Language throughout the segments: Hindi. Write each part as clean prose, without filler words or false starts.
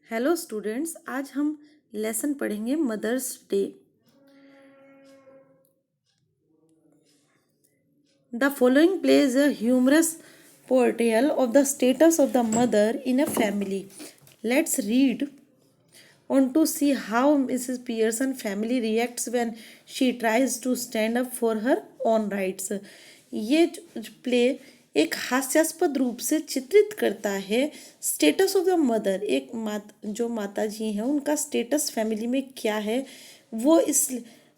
हेलो स्टूडेंट्स, आज हम लेसन पढ़ेंगे Mother's Day. The following plays a humorous portrayal of the status of the mother in a family. Let's read on to see how Mrs. Pearson family reacts when she tries to stand up for her own rights। ये प्ले एक हास्यास्पद रूप से चित्रित करता है स्टेटस ऑफ द मदर। एक जो माता जी हैं उनका स्टेटस फैमिली में क्या है वो इस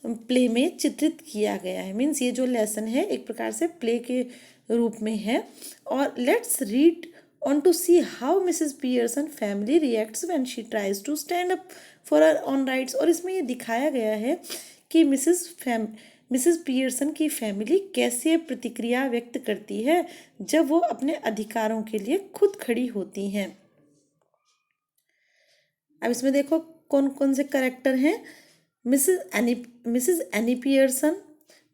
प्ले में चित्रित किया गया है। मीन्स ये जो लेसन है एक प्रकार से प्ले के रूप में है। और let's read on to see how Mrs. Pearson family reacts when she tries to stand up for her own rights। और इसमें ये दिखाया गया है कि मिसेस पियर्सन की फैमिली कैसे प्रतिक्रिया व्यक्त करती है जब वो अपने अधिकारों के लिए खुद खड़ी होती हैं। अब इसमें देखो कौन कौन से करेक्टर हैं। Mrs Annie Pearson,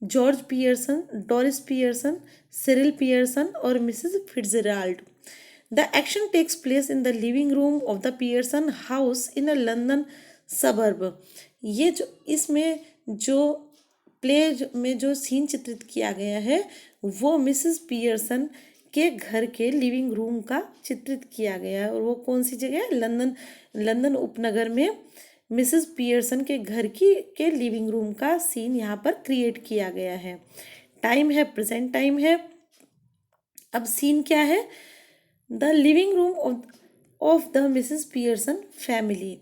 George Pearson, Doris Pearson, Cyril Pearson और Mrs Fitzgerald. The action takes place in the living room of the Pearson house in a London suburb। ये जो इसमें जो प्ले में जो सीन चित्रित किया गया है वो मिसेस पियर्सन के घर के लिविंग रूम का चित्रित किया गया है। और वो कौन सी जगह है? लंदन उपनगर में मिसेस पियर्सन के घर के लिविंग रूम का सीन यहाँ पर क्रिएट किया गया है। टाइम है प्रेजेंट टाइम है। अब सीन क्या है? The living room of the Mrs Pearson family.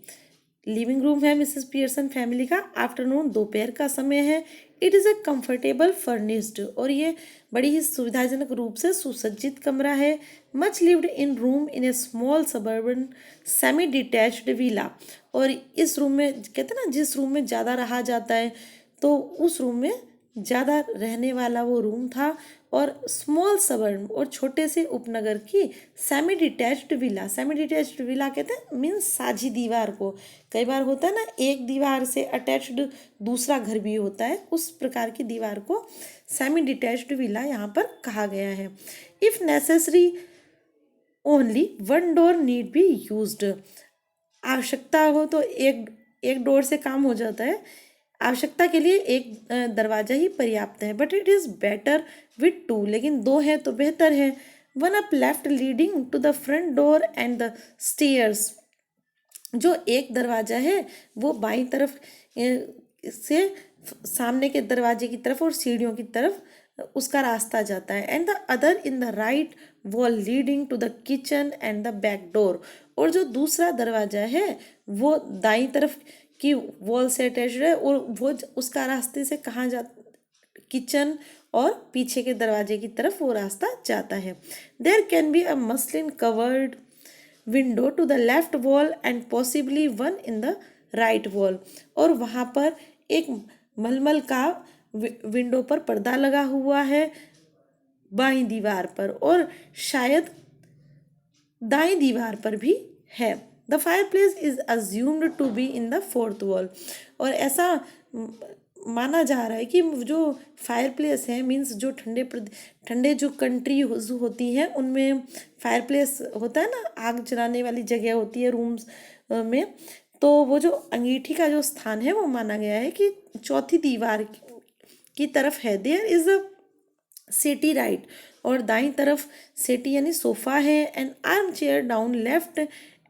Living room है मिसेस पियर्सन फैमिली का। आफ्टरनून दोपहर का समय है। It is a comfortable furnished और ये बड़ी ही सुविधाजनक रूप से सुसज्जित कमरा है। Much lived in room in A small suburban semi detached villa. और इस रूम में कहते हैं ना जिस रूम में ज़्यादा रहा जाता है तो उस रूम में ज़्यादा रहने वाला वो रूम था। और स्मॉल सबर्ब और छोटे से उपनगर की semi detached villa. Semi detached villa कहते हैं मीन्स साझी दीवार को। कई बार होता है ना एक दीवार से अटैच्ड दूसरा घर भी होता है, उस प्रकार की दीवार को सेमी डिटैच्ड विला यहाँ पर कहा गया है। If necessary only one door need be used. आवश्यकता हो तो एक डोर से काम हो जाता है। आवश्यकता के लिए एक दरवाजा ही पर्याप्त है। But it is better with two, लेकिन दो है तो बेहतर है। One up left leading to the front door and the stairs. जो एक दरवाजा है वो बाईं तरफ से सामने के दरवाजे की तरफ और सीढ़ियों की तरफ उसका रास्ता जाता है। And the other in the right wall leading to the kitchen and the back door. और जो दूसरा दरवाजा है वो दाईं तरफ की वॉल से अटैच्ड है और वो उसका रास्ते से कहाँ जा किचन और पीछे के दरवाजे की तरफ वो रास्ता जाता है। There can be a muslin covered window to the left wall and possibly one in the right wall. और वहाँ पर एक मलमल का विंडो पर पर्दा लगा हुआ है बाईं दीवार पर और शायद दाईं दीवार पर भी है। The fireplace is assumed to be in the fourth wall. और ऐसा माना जा रहा है कि जो फायर प्लेस है मीन्स जो ठंडे जो कंट्री होती हैं उनमें फायर प्लेस होता है ना, आग जलाने वाली जगह होती है रूम्स में। तो वो जो अंगीठी का जो स्थान है वो माना गया है कि चौथी दीवार की तरफ है। देयर इज अ सेटी राइट। और दाईं तरफ सेटी यानी सोफा है। And arm chair down left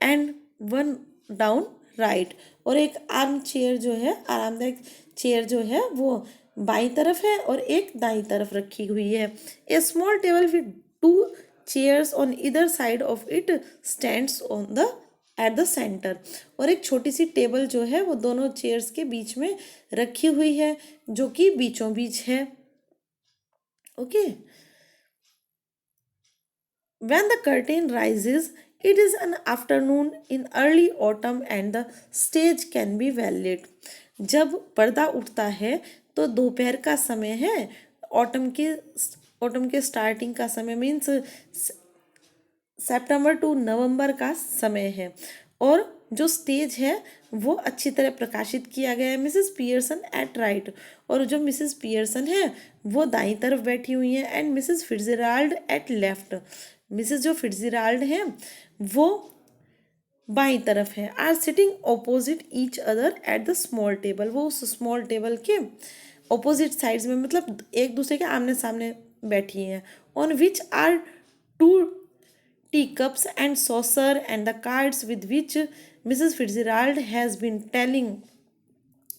and one down right. और एक आर्म चेयर जो है आरामदायक चेयर जो है वो बाईं तरफ है और एक दाईं तरफ रखी हुई है। A small table with two chairs on either side of it stands on the at the centre. और एक छोटी सी टेबल जो है वो दोनों चेयर्स के बीच में रखी हुई है जो कि बीचों बीच है। Okay. When the curtain rises, it is an afternoon in early autumn and the stage can be well lit। जब पर्दा उठता है तो दोपहर का समय है। ऑटम के स्टार्टिंग का समय मीन्स सितंबर टू नवंबर का समय है। और जो स्टेज है वो अच्छी तरह प्रकाशित किया गया है। Mrs Pearson at right. और जो मिसेस पियर्सन है वो दाईं तरफ बैठी हुई हैं। And Mrs Fitzgerald at left. Mrs जो फिट्जराल्ड हैं वो बाईं तरफ है, are sitting opposite each other at the small table, वो उस स्मॉल टेबल के ऑपोजिट साइड्स में, मतलब एक दूसरे के आमने सामने बैठी हैं। On which are two teacups and saucer and the cards with which Mrs. Fitzgerald has been telling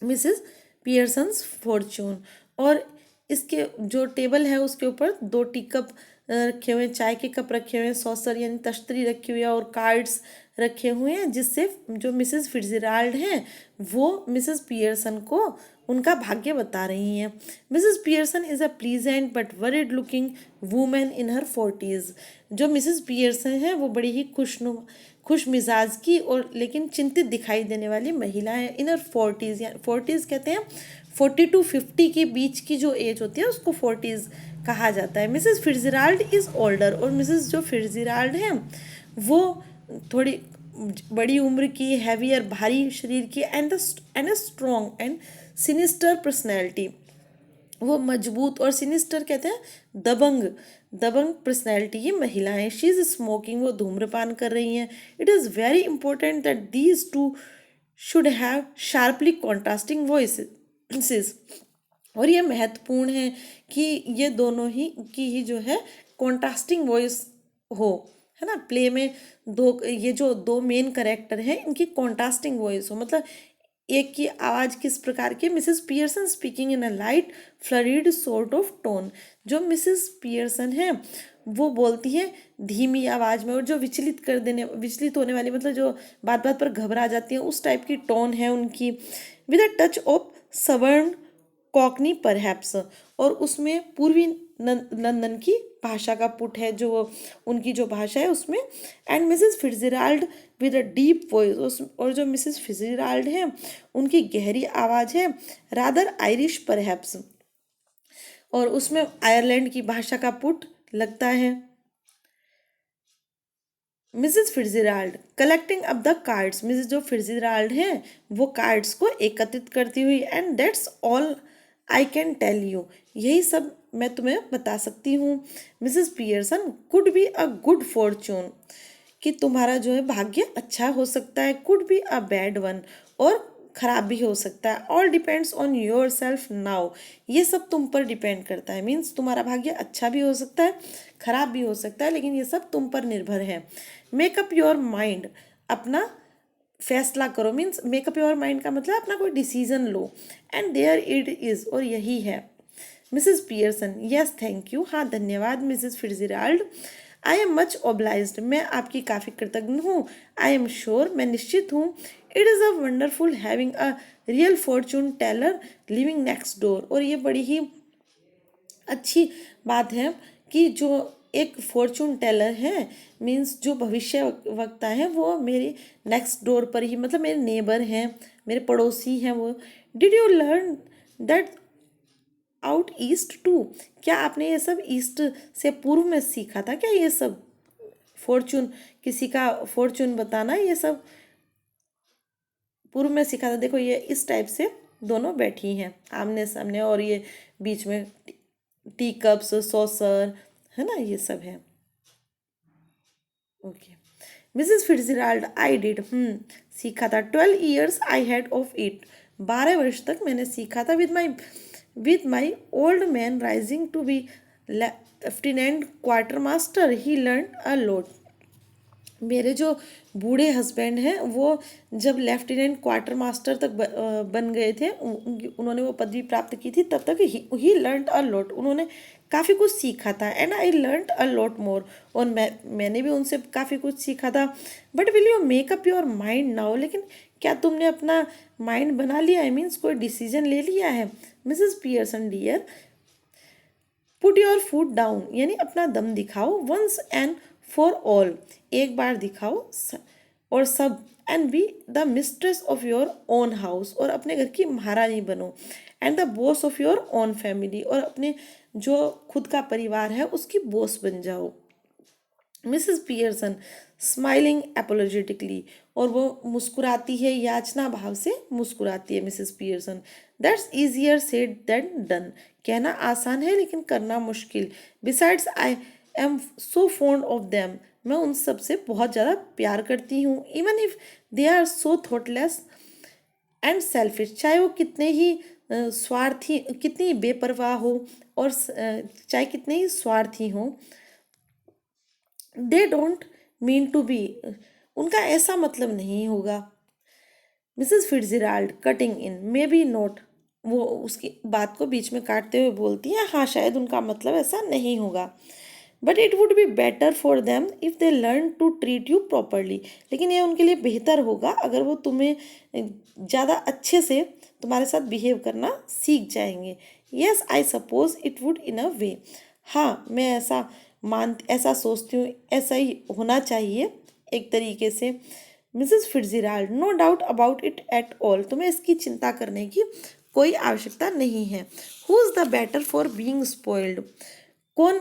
Mrs Pearson's Fortune. और इसके जो टेबल है उसके ऊपर दो टी कप रखे हुए हैं, चाय के कप रखे हुए हैं, सॉसर यानी तश्तरी रखी हुई है और कार्ड्स रखे हुए हैं, जिससे जो मिसेस फिट्जराल्ड हैं वो मिसेस पियर्सन को उनका भाग्य बता रही हैं। Mrs Pearson is a pleasant but worried looking women in her 40s। जो मिसेस पियर्सन है वो बड़ी ही खुश मिजाज की और लेकिन चिंतित दिखाई देने वाली महिला है। इन हर 40s, या 40s कहते हैं 40 to 50 के बीच की जो एज होती है उसको 40s कहा जाता है। मिसेस फिट्जराल्ड इज़ ओल्डर, और मिसेस जो फिट्जराल्ड हैं वो थोड़ी बड़ी उम्र की, हैवियर भारी शरीर की, and a strong and sinister personality. वो मजबूत और सिनिस्टर कहते हैं दबंग दबंग पर्सनैलिटी की महिला है। शी इज़ स्मोकिंग, वो धूम्रपान कर रही हैं। It is very important that these two should have sharply contrasting voices. और ये महत्वपूर्ण है कि ये दोनों ही की ही जो है कॉन्ट्रास्टिंग वॉइस हो, है ना। प्ले में दो, ये जो दो मेन करेक्टर हैं इनकी कॉन्ट्रास्टिंग वॉइस हो, मतलब एक की आवाज़ किस प्रकार की, Mrs Pearson speaking in a light flurried sort of tone. जो मिसेस पियर्सन है वो बोलती है धीमी आवाज़ में, और जो विचलित होने वाली, मतलब जो बात बात पर घबरा जाती है, उस टाइप की टोन है उनकी। With a touch of suburban cockney perhaps, और उसमें पूर्वी लंदन की भाषा का पुट है, जो उनकी जो भाषा है उसमें। And Mrs Fitzgerald with a deep voice, और जो मिसेस फिट्जराल्ड है उनकी गहरी आवाज़ है, रादर आयरिश परहैप्स, और उसमें आयरलैंड की भाषा का पुट लगता है। Mrs Fitzgerald collecting up the cards, Mrs जो फिट्जराल्ड हैं वो कार्ड्स को एकत्रित करती हुई। And that's all I can tell you, यही सब मैं तुम्हें बता सकती हूँ। Mrs Pearson could be a good fortune, कि तुम्हारा जो है भाग्य अच्छा हो सकता है, could be a bad one, और खराब भी हो सकता है। All depends on yourself now, ये सब तुम पर डिपेंड करता है। मीन्स तुम्हारा भाग्य अच्छा भी हो सकता है, खराब भी हो सकता है, लेकिन ये सब तुम पर निर्भर है। मेकअप योर माइंड, अपना फैसला करो। मीन्स मेकअप योर माइंड का मतलब अपना कोई डिसीजन लो। एंड देयर इट इज़, और यही है। Mrs Pearson yes thank you, हाँ धन्यवाद Mrs Fitzgerald. I am much obliged, मैं आपकी काफ़ी कृतज्ञ हूँ। आई एम श्योर, मैं निश्चित हूँ। It is a wonderful having a real fortune teller living next door, और ये बड़ी ही अच्छी बात है कि जो एक फॉर्चून टेलर है, मीन्स जो भविष्य वक्ता है, वो मेरे नेक्स्ट डोर पर ही, मतलब मेरे नेबर हैं, मेरे पड़ोसी हैं वो। Did you learn that out east too, क्या आपने ये सब ईस्ट से पूर्व में सीखा था क्या, ये सब फॉर्चून, किसी का फॉर्चून बताना, ये सब पूर्व में सीखा था। देखो ये इस टाइप से दोनों बैठी हैं आमने सामने, और ये बीच में टी कप्स, सॉसर, है ना, ये सब है। Okay, Mrs Fitzgerald I did, सीखा था। 12 years I had of it, 12 वर्ष तक मैंने सीखा था। With my old man rising to be lieutenant quartermaster he learn a lot. मेरे जो बूढ़े हस्बैंड हैं वो जब लेफ्टिनेंट क्वार्टर मास्टर तक बन गए थे, उन्होंने वो पदवी प्राप्त की थी, तब तक ही लर्नड अ लॉट, उन्होंने काफ़ी कुछ सीखा था। And I learned a lot more, और मैंने भी उनसे काफ़ी कुछ सीखा था। But will you make up your mind now, लेकिन क्या तुमने अपना माइंड बना लिया है, मीन्स कोई डिसीजन ले लिया है। Mrs Pearson dear, put your foot down, यानी अपना दम दिखाओ। वंस एंड फॉर ऑल, एक बार दिखाओ और सब। And be the mistress of your own house, और अपने घर की महारानी बनो। And the boss of your own family, और अपने जो खुद का परिवार है उसकी बॉस बन जाओ। मिसेस पियर्सन स्माइलिंग एपोलोजेटिकली, और वो मुस्कुराती है, याचना भाव से मुस्कुराती है Mrs Pearson. That's easier said than done, कहना आसान है लेकिन करना मुश्किल। Besides I am so fond of them, मैं उन सब से बहुत ज़्यादा प्यार करती हूँ। Even if they are so thoughtless and selfish, चाहे वो कितने ही स्वार्थी, कितनी बेपरवाह हो, और चाहे कितने ही स्वार्थी हो, they don't mean to be, उनका ऐसा मतलब नहीं होगा। Mrs Fitzgerald cutting in, maybe not, वो उसकी बात को बीच में काटते हुए बोलती है, हाँ शायद उनका मतलब ऐसा नहीं होगा। But it would be better for them if they learn to treat you properly, लेकिन ये उनके लिए बेहतर होगा अगर वो तुम्हें ज़्यादा अच्छे से तुम्हारे साथ बिहेव करना सीख जाएंगे। Yes I suppose it would in a way, हाँ मैं ऐसा सोचती हूँ, ऐसा ही होना चाहिए एक तरीके से। Mrs Fitzgerald, no doubt about it at all, तुम्हें इसकी चिंता करने की कोई आवश्यकता नहीं है। Who is the better for being spoiled, कौन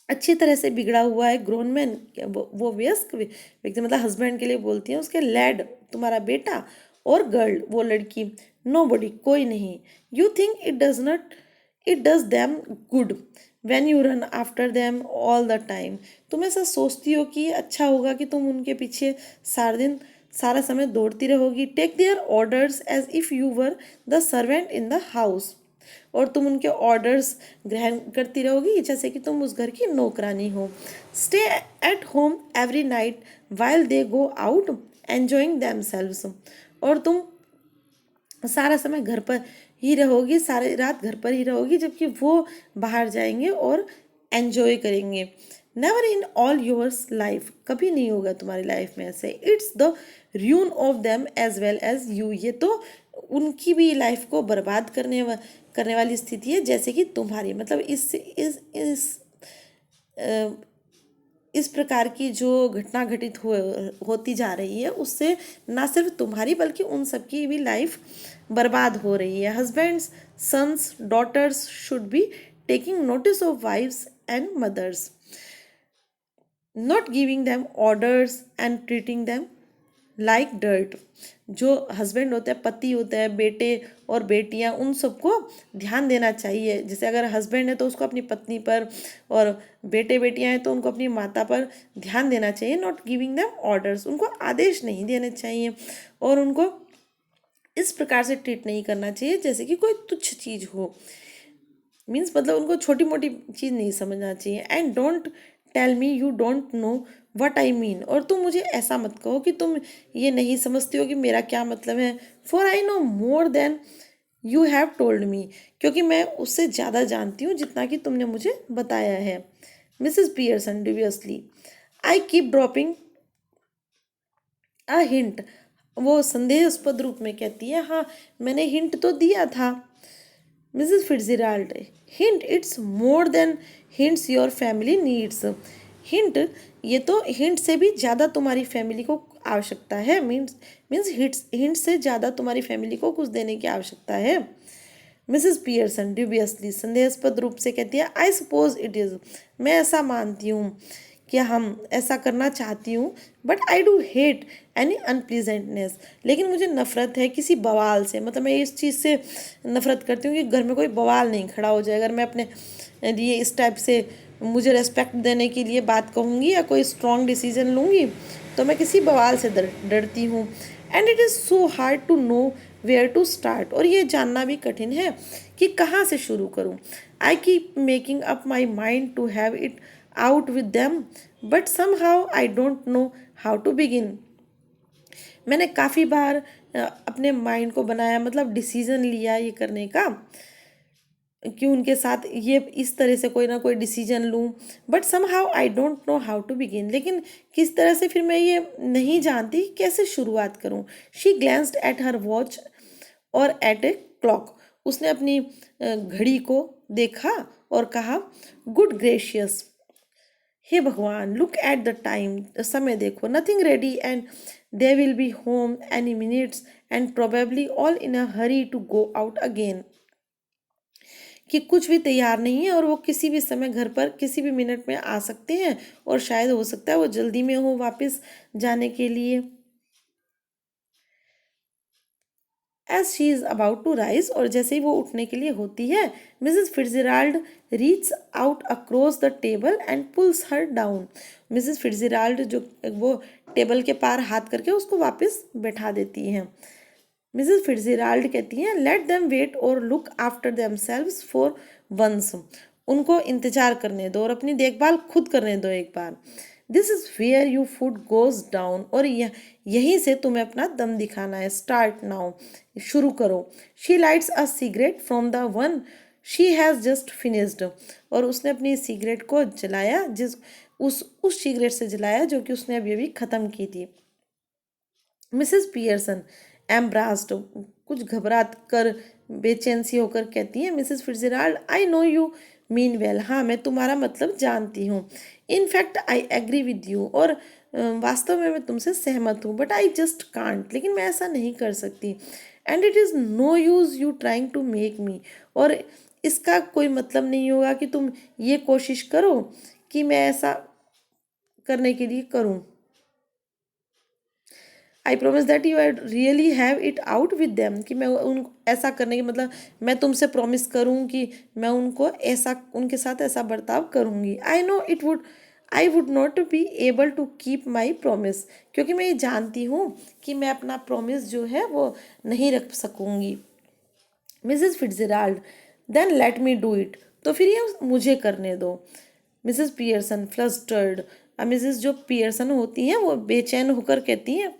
अच्छी तरह से बिगड़ा हुआ है, ग्रोन मैन, वो वयस्क व्यक्ति, मतलब हस्बैंड के लिए बोलती है, उसके लैड तुम्हारा बेटा, और गर्ल वो लड़की, नो बडी कोई नहीं। You think it does not, it does them good when you run after them all the time, तुम ऐसा सोचती हो कि ये अच्छा होगा कि तुम उनके पीछे सारा समय दौड़ती रहोगी। Take their orders as if you were the servant in the house, और तुम उनके ऑर्डर्स ग्रहण करती रहोगी जैसे कि तुम उस घर की नौकरानी हो। Stay at home every night while they go out enjoying themselves, और तुम सारा समय घर पर ही रहोगी, सारी रात घर पर ही रहोगी जबकि वो बाहर जाएंगे और एन्जॉय करेंगे। Never in all yours life, कभी नहीं होगा तुम्हारी लाइफ में ऐसे। It's the ruin of them as well as you, ये तो उनकी भी लाइफ को बर्बाद करने वाली स्थिति है जैसे कि तुम्हारी, मतलब इस प्रकार की जो घटना होती जा रही है उससे ना सिर्फ तुम्हारी बल्कि उन सबकी भी लाइफ बर्बाद हो रही है। Husbands, sons, daughters should be taking notice of wives and mothers, not giving them orders and treating them like dirt. जो हस्बैंड होते हैं, पति होते हैं, बेटे और बेटियां, उन सबको ध्यान देना चाहिए। जैसे अगर हस्बैंड है तो उसको अपनी पत्नी पर, और बेटे बेटियां हैं तो उनको अपनी माता पर ध्यान देना चाहिए। नॉट गिविंग देम ऑर्डर्स, उनको आदेश नहीं देने चाहिए, और उनको इस प्रकार से ट्रीट नहीं करना चाहिए जैसे कि कोई तुच्छ चीज़ हो। मीन्स मतलब उनको छोटी मोटी चीज़ नहीं समझना चाहिए। And don't tell me you don't know what I mean, और तुम मुझे ऐसा मत कहो कि तुम ये नहीं समझती हो कि मेरा क्या मतलब है। For I know more than you have told me, क्योंकि मैं उससे ज़्यादा जानती हूँ जितना कि तुमने मुझे बताया है। Mrs Pearson deviously, I keep dropping a hint, वो संदेहास्पद रूप में कहती है, हाँ मैंने हिंट तो दिया था। Mrs Fitzgerald, hint it's more than hints your family needs, hint ये तो हिंट से भी ज़्यादा तुम्हारी फैमिली को आवश्यकता है। मीन्स मीन्स हिंट से ज़्यादा तुम्हारी फैमिली को कुछ देने की आवश्यकता है। मिसेस पियर्सन ड्यूबियसली, संदेहास्पद रूप से कहती है, आई सपोज इट इज़, मैं ऐसा मानती हूँ कि हम ऐसा करना चाहती हूँ, but I do hate any unpleasantness, लेकिन मुझे नफ़रत है किसी बवाल से, मतलब मैं इस चीज़ से नफ़रत करती हूँ कि घर में कोई बवाल नहीं खड़ा हो जाए। अगर मैं अपने लिए इस टाइप से मुझे रेस्पेक्ट देने के लिए बात कहूँगी या कोई स्ट्रॉन्ग डिसीजन लूँगी तो मैं किसी बवाल से डरती हूँ। And it is so hard to know where to start, और ये जानना भी कठिन है कि कहाँ से शुरू करूँ। I keep making up my mind to have it out with them, but somehow I don't know how to begin. मैंने काफ़ी बार अपने माइंड को बनाया, मतलब डिसीज़न लिया ये करने का कि उनके साथ ये इस तरह से कोई ना कोई डिसीजन लूँ, but somehow I don't know how to begin, लेकिन किस तरह से फिर मैं ये नहीं जानती कैसे शुरुआत करूँ। She glanced at her watch और एट ए क्लॉक, उसने अपनी घड़ी को देखा और कहा, गुड ग्रेशियस, हे भगवान, लुक एट द टाइम, समय देखो, nothing ready and they will be home any minutes and probably all in a hurry to go out again, कि कुछ भी तैयार नहीं है और वो किसी भी समय घर पर किसी भी मिनट में आ सकते हैं, और शायद हो सकता है वो जल्दी में हो वापस जाने के लिए। As she is about to rise, और जैसे ही वो उठने के लिए होती है, Mrs Fitzgerald reach out across the table and pulls her down. Mrs Fitzgerald जो वो टेबल के पार हाथ करके उसको वापस बैठा देती हैं। मिसेस फिट्जराल्ड कहती हैं, लेट देम वेट और look after themselves for once. उनको इंतजार करने दो और अपनी देखभाल खुद करने दो एक बार। This is where you foot goes down, और यहीं से तुम्हें अपना दम दिखाना है। स्टार्ट नाउ, शुरू करो। She lights a cigarette from the one she has just finished, और उसने अपनी सिगरेट को जलाया, उस सिगरेट से जलाया जो कि उसने अभी अभी ख़त्म की थी। मिसेस पियर्सन एम्ब्रास्ड, कुछ घबरा कर बेचैन सी होकर कहती है, Mrs Fitzgerald I know you mean well, हाँ मैं तुम्हारा मतलब जानती हूँ। In fact I agree with you, और वास्तव में मैं तुमसे सहमत हूँ, बट आई जस्ट कांट, लेकिन मैं ऐसा नहीं कर सकती। And it is no use you trying to make me, और इसका कोई मतलब नहीं होगा कि तुम ये कोशिश करो कि मैं ऐसा करने के लिए करूँ। I promise that you I really have it out with them, कि मैं उन ऐसा करने की मतलब मैं तुमसे प्रॉमिस करूँ कि मैं उनको ऐसा उनके साथ ऐसा बर्ताव करूँगी। I would not be able to keep my promise, क्योंकि मैं ये जानती हूँ कि मैं अपना प्रॉमिस जो है वो नहीं रख सकूँगी। Mrs Fitzgerald then let me do it, तो फिर ये मुझे करने दो। मिसेस पियर्सन फ्लस्टर्ड, मिसेस जो पियर्सन होती हैं वो बेचैन होकर कहती हैं,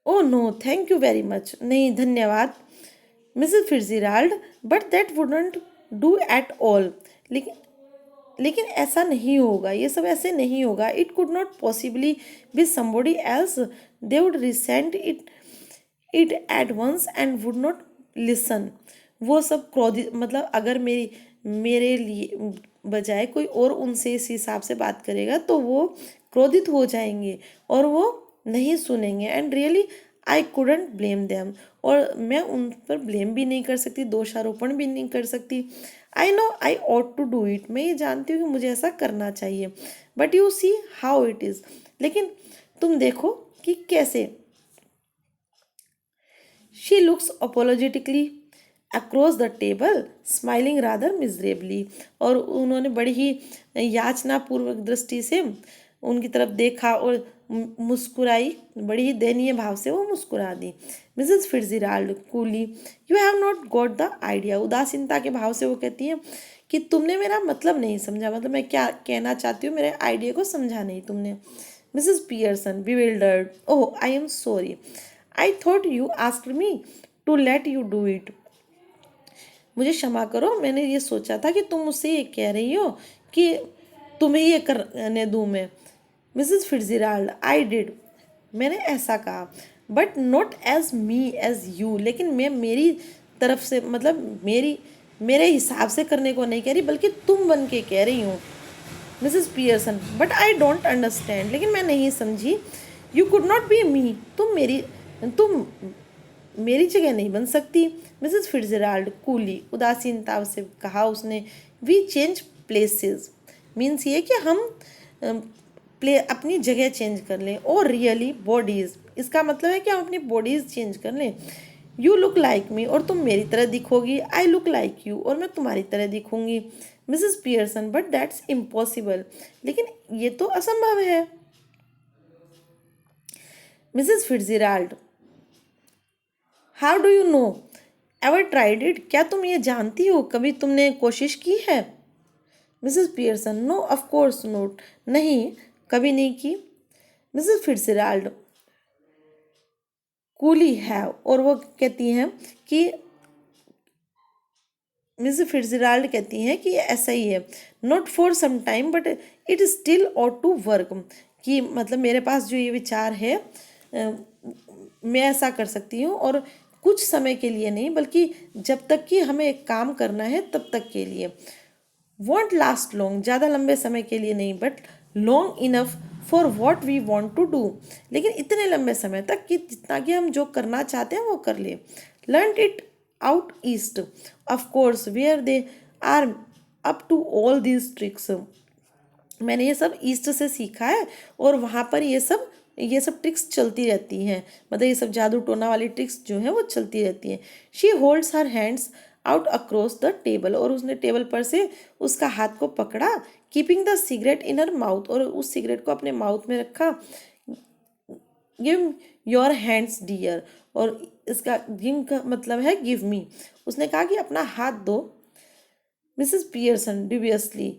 oh no thank you very much, नहीं धन्यवाद Mrs Fitzgerald, but that wouldn't do at all, लेकिन लेकिन ऐसा नहीं होगा, ये सब ऐसे नहीं होगा। It could not possibly be somebody else, they would resent it at once and would not listen. वो सब क्रोधित, मतलब अगर मेरे लिए बजाय कोई और उनसे इस हिसाब से बात करेगा तो वो क्रोधित हो जाएंगे और वो नहीं सुनेंगे। And really I couldn't blame them, और मैं उन पर ब्लेम भी नहीं कर सकती, दोषारोपण भी नहीं कर सकती। I know I ought to do it, मैं ये जानती हूँ कि मुझे ऐसा करना चाहिए। But you see how it is, लेकिन तुम देखो कि कैसे। She looks apologetically across the table, smiling rather miserably, और उन्होंने बड़ी ही याचनापूर्वक दृष्टि से उनकी तरफ देखा और मुस्कुराई, बड़ी ही दयनीय भाव से वो मुस्कुरा दी। Mrs Fitzgerald coolly, you have not got the idea, उदासीनता के भाव से वो कहती है कि तुमने मेरा मतलब नहीं समझा, मतलब मैं क्या कहना चाहती हूँ, मेरे आइडिया को समझा नहीं तुमने। Mrs Pearson bewildered, oh I am sorry, I thought you asked me to let you do it, मुझे क्षमा करो, मैंने ये सोचा था कि तुम मुझसे ये कह रही हो कि तुम्हें ये करने दूँ मैं। मिसेस फिट्जराल्ड आई डिड, मैंने ऐसा कहा, but not as me as you, लेकिन मैं मेरी तरफ से मतलब मेरे हिसाब से करने को नहीं कह रही, बल्कि तुम बन के कह रही हूँ। Mrs Pearson, but I don't understand, लेकिन मैं नहीं समझी। यू कुड नॉट बी मी, तुम मेरी जगह नहीं बन सकती। मिसेस फिट्जराल्ड कूली, उदासीनता से कहा उसने, वी चेंज प्लेसेस, मीन्स ये कि हम अपनी जगह चेंज कर लें, और रियली बॉडीज़, इसका मतलब है कि हम अपनी बॉडीज़ चेंज कर लें। यू लुक लाइक मी, और तुम मेरी तरह दिखोगी, आई लुक लाइक यू, और मैं तुम्हारी तरह दिखूंगी। Mrs Pearson, but that's impossible, लेकिन ये तो असंभव है। Mrs Fitzgerald, how do you know, ever tried it, क्या तुम ये जानती हो, कभी तुमने कोशिश की है। Mrs Pearson, no of course not, नहीं कभी नहीं की। मिसेस फिट्जराल्ड कूली है, और वो कहती हैं कि मिसेस फिट्जराल्ड कहती हैं कि ऐसा ही है, not for some time but it still ought to work, कि मतलब मेरे पास जो ये विचार है मैं ऐसा कर सकती हूँ, और कुछ समय के लिए नहीं, बल्कि जब तक कि हमें एक काम करना है तब तक के लिए। वॉन्ट लास्ट लॉन्ग, ज़्यादा लंबे समय के लिए नहीं, but long enough for what we want to do, लेकिन इतने लंबे समय तक कि जितना कि हम जो करना चाहते हैं वो कर ले। Learn it out east, of course where they are up to all these tricks, मैंने ये सब ईस्ट से सीखा है और वहाँ पर ये सब ये सब ट्रिक्स चलती रहती हैं, मतलब ये सब जादू टोना वाली ट्रिक्स जो हैं वो चलती रहती हैं। She holds her hands out across the table, और उसने टेबल पर से उसका हाथ को पकड़ा, keeping the cigarette in her mouth, और उस सिगरेट को अपने माउथ में रखा। गिव योर हैंड्स डियर, और इसका गिव का मतलब है गिव मी। उसने कहा कि अपना हाथ दो। Mrs Pearson deviously,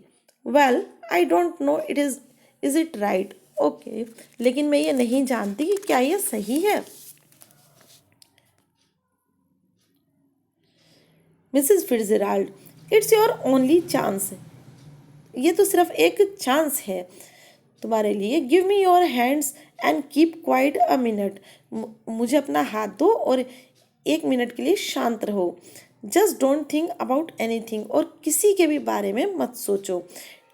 well I don't know is it right, okay, लेकिन मैं ये नहीं जानती कि क्या ये सही है। Mrs Fitzgerald, it's your only chance, ये तो सिर्फ एक चांस है तुम्हारे लिए। Give me your hands and keep quite a minute, मुझे अपना हाथ दो और 1 मिनट के लिए शांत रहो। Just don't think about anything, और किसी के भी बारे में मत सोचो।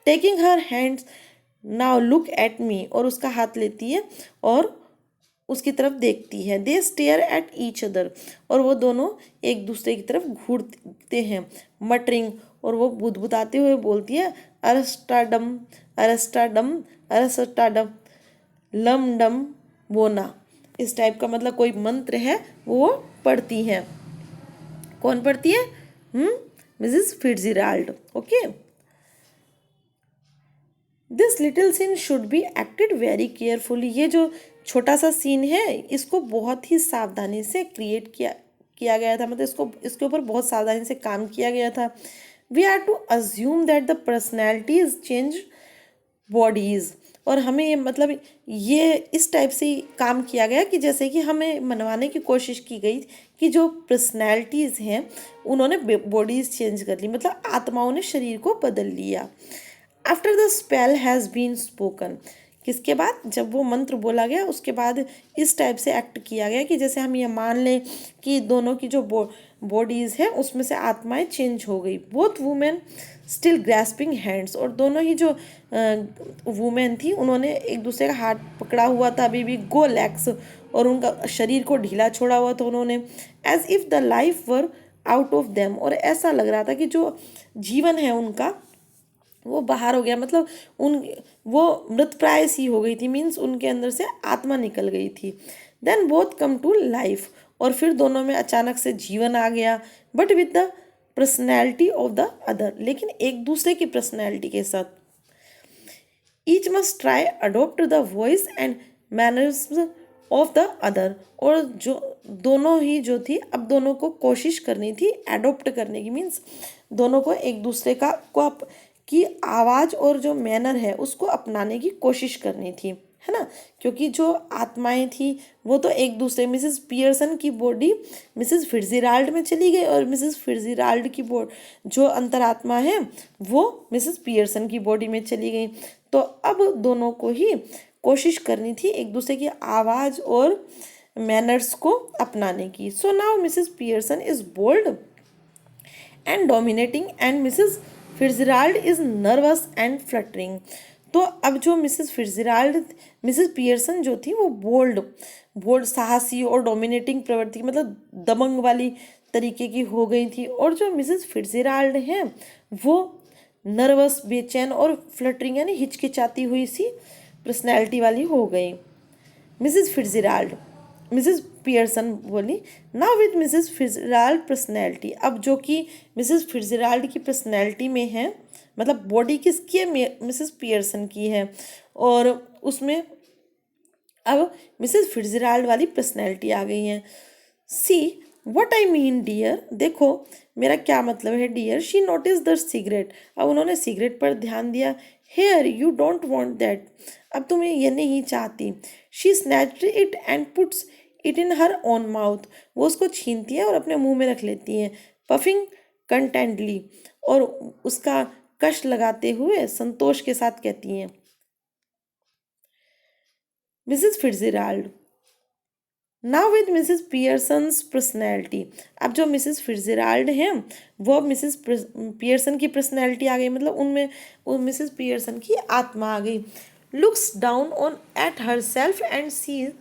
Taking her hands, now look at me, और उसका हाथ लेती है और उसकी तरफ देखती है। दे स्टेयर एट ईच अदर, और वो दोनों एक दूसरे की तरफ घूरते हैं। मटरिंग, और वो बुदबुदाते हुए बोलती है, अरस्टाडम अरस्टाडम अरस्टाडम लम डम बोना। इस टाइप का मतलब कोई मंत्र है वो पढ़ती हैं। कौन पढ़ती है? Mrs Fitzgerald. Okay, this little scene should be acted very carefully, ये जो छोटा सा सीन है इसको बहुत ही सावधानी से क्रिएट किया गया था, मतलब इसके ऊपर बहुत सावधानी से काम किया गया था। We are to assume that the personalities change bodies, और हमें ये मतलब ये इस टाइप से ही काम किया गया कि जैसे कि हमें मनवाने की कोशिश की गई कि जो पर्सनैलिटीज़ हैं उन्होंने बॉडीज़ चेंज कर ली, मतलब आत्माओं ने शरीर को बदल लिया। After the spell has been spoken, किसके बाद? जब वो मंत्र बोला गया उसके बाद इस टाइप से एक्ट किया गया कि जैसे हम ये मान लें कि दोनों की जो बॉडीज़ है उसमें से आत्माएं चेंज हो गई। Both women still grasping hands, और दोनों ही जो वुमेन थी उन्होंने एक दूसरे का हाथ पकड़ा हुआ था अभी भी, गो लैक्स, और उनका शरीर को ढीला छोड़ा हुआ था उन्होंने। As if the life were out of them, और ऐसा लग रहा था कि जो जीवन है उनका वो बाहर हो गया, मतलब उन वो मृतप्राय सी हो गई थी, मीन्स उनके अंदर से आत्मा निकल गई थी। Then both come to life, और फिर दोनों में अचानक से जीवन आ गया, but with the personality of the other, लेकिन एक दूसरे की पर्सनैलिटी के साथ। Each must try adopt the voice and manners of the other, और जो दोनों ही जो थी अब दोनों को कोशिश करनी थी एडोप्ट करने की, मीन्स दोनों को एक दूसरे की आवाज़ और जो मैनर है उसको अपनाने की कोशिश करनी थी, है ना। क्योंकि जो आत्माएं थी वो तो एक दूसरे, मिसेस पियर्सन की बॉडी मिसेस फिट्जराल्ड में चली गई और मिसेस फिट्जराल्ड की जो अंतरात्मा है वो मिसेस पियर्सन की बॉडी में चली गई। तो अब दोनों को ही कोशिश करनी थी एक दूसरे की आवाज़ और मैनर्स को अपनाने की। So now Mrs Pearson is bold and dominating and Mrs Fitzgerald is nervous and fluttering. तो अब जो मिसेस फिट्जराल्ड, मिसेस पियर्सन जो थी वो बोल्ड बोल्ड साहसी और डोमिनेटिंग प्रवृत्ति मतलब दबंग वाली तरीके की हो गई थी, और जो मिसेस फिट्जराल्ड हैं वो नर्वस, बेचैन और फ्लटरिंग यानी हिचकिचाती हुई सी पर्सनैलिटी वाली हो गई। मिसेस फिट्जराल्ड, मिसेस पियर्सन बोली, now with Mrs Fitzgerald personality, अब जो कि मिसेस फिट्जराल्ड की पर्सनैलिटी में है, मतलब बॉडी किसकी है? मिसेस पियर्सन की है, और उसमें अब मिसेस फिट्जराल्ड वाली पर्सनैलिटी आ गई है। See what I mean dear, देखो मेरा क्या मतलब है dear. She notice the cigarette, अब उन्होंने सिगरेट पर ध्यान दिया। Here you don't want that, अब तुम्हें ये नहीं चाहती। She snatched it and puts it in her own mouth, वो उसको छीनती है और अपने मुंह में रख लेती है। पफिंग कंटेंटली, और उसका कश लगाते हुए संतोष के साथ कहती हैं। Mrs Fitzgerald, now with Mrs Pearson's personality, अब जो मिसेस फिट्जराल्ड हैं वो अब मिसेस पियर्सन की पर्सनैलिटी आ गई, मतलब उनमें वो मिसेस पियर्सन की आत्मा आ गई। Looks down on at herself and sees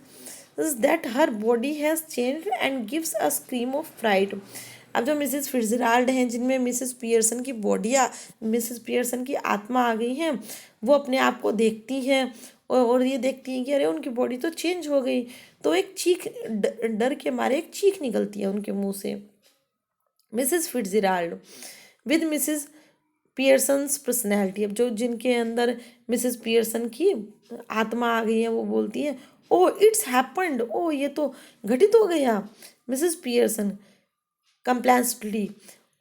that her body has changed and gives a scream of fright. अब जो मिसेस फिट्जराल्ड हैं जिनमें मिसेस पियर्सन की बॉडी मिसेस पियर्सन की आत्मा आ गई हैं, वो अपने आप को देखती हैं और ये देखती हैं कि अरे उनकी बॉडी तो चेंज हो गई, तो एक चीख, डर के मारे एक चीख निकलती है उनके मुंह से। Mrs Fitzgerald with Mrs Pearson's personality, अब जो जिनके अंदर मिसेस पियर्सन की आत्मा आ गई है वो बोलती है, ओ इट्स हैपेंड, ओ ये तो घटित हो गया। Mrs Pearson complacently,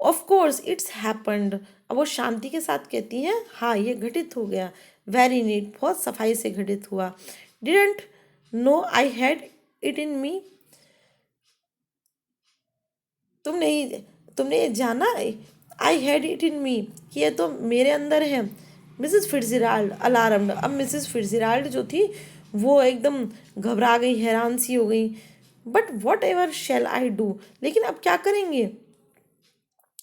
of course it's happened, अब वो शांति के साथ कहती हैं हाँ ये घटित हो गया, वेरी नीट, बहुत सफाई से घटित हुआ। Didn't know I had it in me, तुमने तुमने ये जाना, आई हैड इट इन मी, कि ये तो मेरे अंदर है। मिसेस फिट्जराल्ड अलार्म्ड, अब मिसेस फिट्जराल्ड जो थी वो एकदम घबरा गई, हैरान सी हो गई। But what ever shall I do, लेकिन अब क्या करेंगे,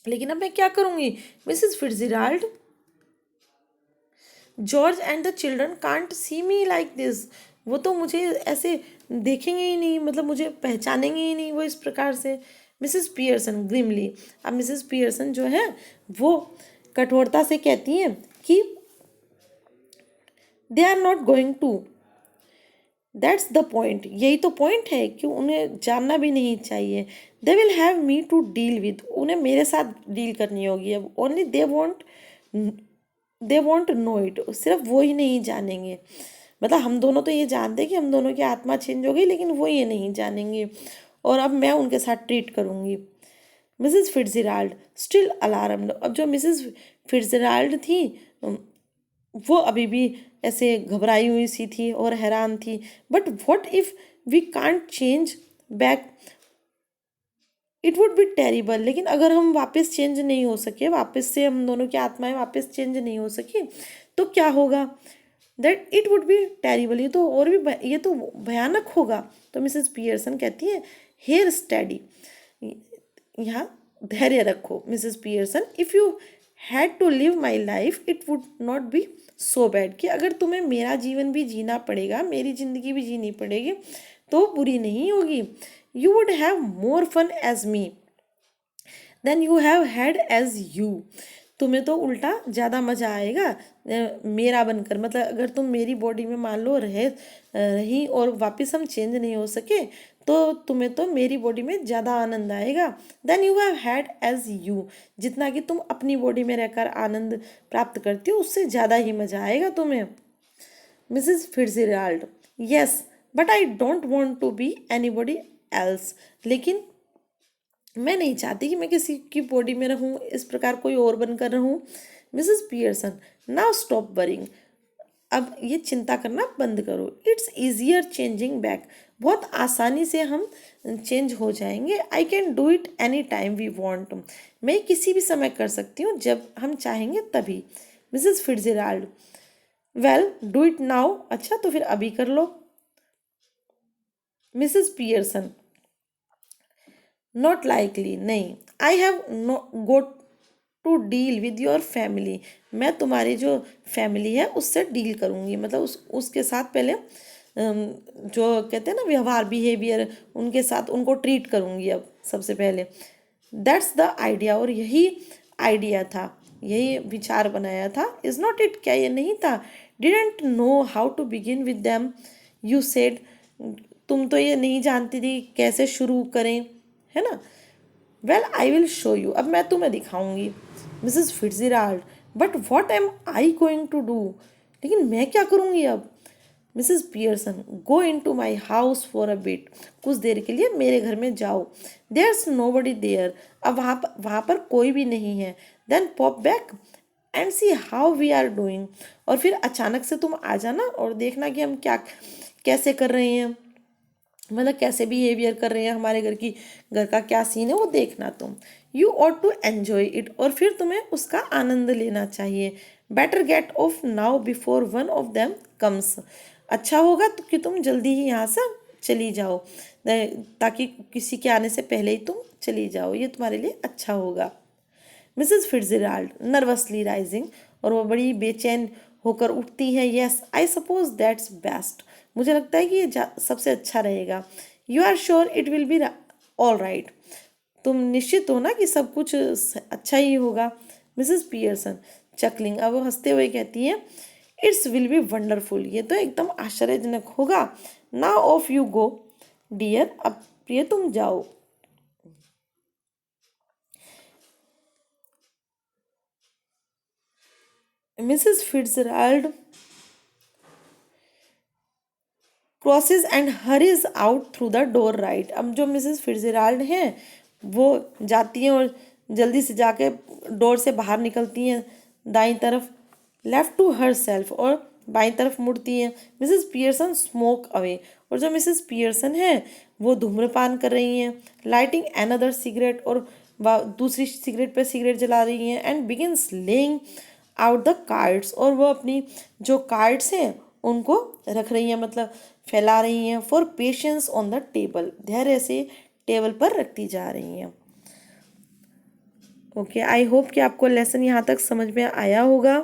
लेकिन अब मैं क्या करूंगी। Mrs Fitzgerald, George and the children can't see me like this, वो तो मुझे ऐसे देखेंगे ही नहीं, मतलब मुझे पहचानेंगे ही नहीं वो इस प्रकार से। मिसेस पियर्सन ग्रिमली, अब मिसेस पियर्सन जो है वो कठोरता से कहती हैं कि they are not going to, that's the point, यही तो पॉइंट है कि उन्हें जानना भी नहीं चाहिए। They will have me to deal with, उन्हें मेरे साथ डील करनी होगी अब, only they want know it, सिर्फ वो ही नहीं जानेंगे, मतलब हम दोनों तो ये जानते हैं कि हम दोनों की आत्मा चेंज हो गई, लेकिन वो ये नहीं जानेंगे, और अब मैं उनके साथ ट्रीट करूँगी। मिसेस फिट्जराल्ड स्टिल अलार्म्ड, अब जो मिसेस फिट्जराल्ड थी वो अभी भी ऐसे घबराई हुई सी थी और हैरान थी। But what if we can't change back, it would be terrible, लेकिन अगर हम वापस चेंज नहीं हो सके, वापस से हम दोनों की आत्माएं वापस चेंज नहीं हो सकी तो क्या होगा। That it would be terrible, ये तो और भी ये तो भयानक होगा। तो मिसेस पियर्सन कहती है हेयर स्टडी, यहाँ धैर्य रखो Mrs Pearson, if you had to live my life it would not be so bad, कि अगर तुम्हें मेरा जीवन भी जीना पड़ेगा, मेरी ज़िंदगी भी जीनी पड़ेगी तो बुरी नहीं होगी। You would have more fun as me than you have had as you, तुम्हें तो उल्टा ज़्यादा मज़ा आएगा मेरा बनकर, मतलब अगर तुम मेरी बॉडी में मान लो रही और वापस हम चेंज नहीं हो सके तो तुम्हें तो मेरी बॉडी में ज़्यादा आनंद आएगा। Than you have had as you, जितना कि तुम अपनी बॉडी में रहकर आनंद प्राप्त करती हो उससे ज़्यादा ही मज़ा आएगा तुम्हें। Mrs Fitzgerald yes but I don't want to be anybody else, लेकिन मैं नहीं चाहती कि मैं किसी की बॉडी में रहूं, इस प्रकार कोई और बनकर रहूं। Mrs Pearson now stop worrying, अब ये चिंता करना बंद करो। इट्स ईजियर चेंजिंग बैक, बहुत आसानी से हम चेंज हो जाएंगे। I can do it any time we want, मैं किसी भी समय कर सकती हूँ जब हम चाहेंगे तभी। Mrs Fitzgerald well do it now, अच्छा तो फिर अभी कर लो। मिसेस पियर्सन नॉट लाइकली, नहीं। I have no got to deal with your family, मैं तुम्हारी जो फैमिली है उससे डील करूँगी, मतलब उसके साथ पहले जो कहते हैं ना व्यवहार बिहेवियर, उनके साथ उनको ट्रीट करूँगी अब सबसे पहले। दैट्स द आइडिया, और यही आइडिया था, यही विचार बनाया था। इज़ नॉट इट, क्या ये नहीं था। Didn't know how to begin with them you said, तुम तो ये नहीं जानती थी कैसे शुरू करें, है ना। Well I will show you, अब मैं तुम्हें दिखाऊंगी। Mrs Fitzgerald but what am I going to do, लेकिन मैं क्या करूँगी अब। Mrs Pearson go into my house for a bit, कुछ देर के लिए मेरे घर में जाओ। देयर्स नो बडी देयर, अब वहाँ पर कोई भी नहीं है। Then pop back and see how we are doing, और फिर अचानक से तुम आ जाना और देखना कि हम क्या कैसे कर रहे हैं, मतलब कैसे बिहेवियर कर रहे हैं, हमारे घर का क्या सीन है वो देखना तुम। You ought to enjoy it, और फिर तुम्हें उसका आनंद लेना चाहिए। Better get off now before one of them comes, अच्छा होगा तो कि तुम जल्दी ही यहाँ से चली जाओ, ताकि किसी के आने से पहले ही तुम चली जाओ, ये तुम्हारे लिए अच्छा होगा। मिसेस फिट्जराल्ड नर्वसली राइजिंग, और वो बड़ी बेचैन होकर उठती है। Yes I suppose that's best, मुझे लगता है कि ये सबसे अच्छा रहेगा। You are sure it will be all right, तुम निश्चित हो ना कि सब कुछ अच्छा ही होगा। मिसेस पियर्सन चकलिंग, अब वो हंसते हुए कहती हैं इट्स विल बी वंडरफुल, ये तो एकदम आश्चर्यजनक होगा। Now off you go dear, अब प्रिय तुम जाओ। Mrs Fitzgerald crosses and hurries out through the door right. अब जो मिसेस फिट्जराल्ड हैं वो जाती हैं और जल्दी से जाके डोर से बाहर निकलती हैं दाईं तरफ, लेफ्ट टू हर सेल्फ, और बाईं तरफ मुड़ती हैं। मिसेस पियर्सन स्मोक अवे, और जो मिसेस पियर्सन है वो धूम्रपान कर रही हैं। लाइटिंग अनदर सिगरेट, और दूसरी सिगरेट पे सिगरेट जला रही हैं। And begins laying out the cards, और वो अपनी जो कार्ड्स हैं उनको रख रही हैं, मतलब फैला रही हैं। For patience on the table, धैर्य से टेबल पर रखती जा रही हैं। ओके, आई होप कि आपको लेसन यहाँ तक समझ में आया होगा।